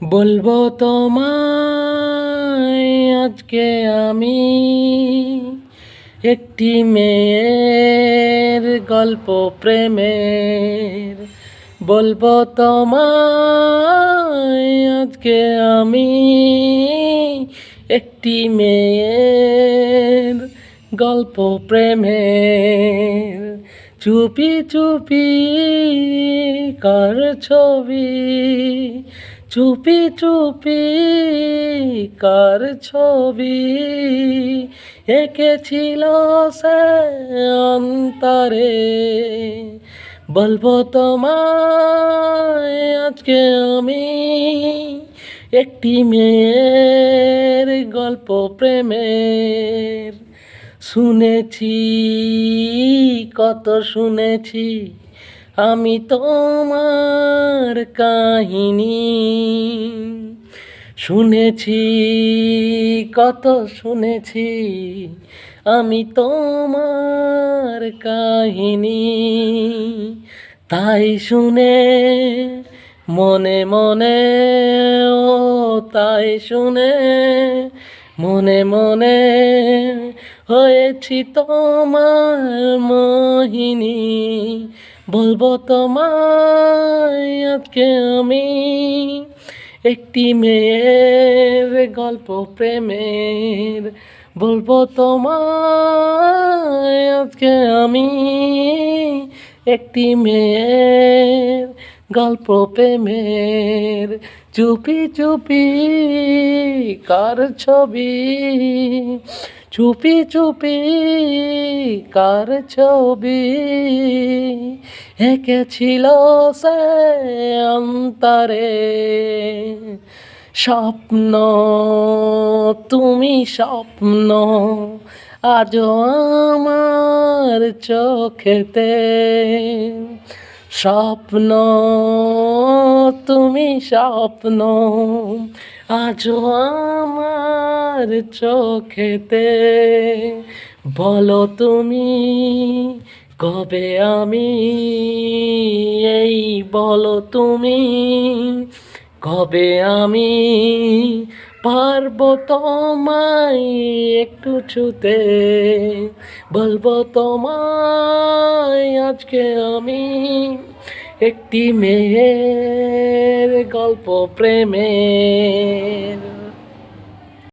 বলবো তোমায় আজকে আমি একটি মেয়ের গল্প প্রেমের। বলবো তোমায় আজকে আমি একটি মেয়ের গল্প প্রেমের। চুপি চুপি কার ছবি, চুপি চুপি কার ছবি এঁকেছিল সে অন্তরে। বলবো তোমায় আজকে আমি একটি মেয়ের গল্প প্রেমের। শুনেছি কত শুনেছি আমি তোমার কাহিনী, শুনেছি কত শুনেছি আমি তোমার কাহিনী। তাই শুনে মনে মনে, ও তাই শুনে মনে মনে হয়েছি তোমার মোহিনী। বলবো তোমায় আজকে আমি একটি মেয়ের গল্প প্রেমের। বলবো তোমায় আজকে আমি একটি মেয়ের গল্প প্রেমের। চুপি চুপি কার ছবি, চুপি চুপি কার ছবি এঁকেছিল সে অন্তরে। স্বপ্ন তুমি স্বপ্ন আজও আমার চোখেতে। স্বপ্ন তুমি স্বপ্ন আজও আমার চোখেতে। বলো তুমি কবে আমি, এই বলো তুমি কবে আমি পারবো তোমায় একটু ছুতে। বলবো তোমায় আজকে আমি একটি মেয়ের গল্প প্রেমের।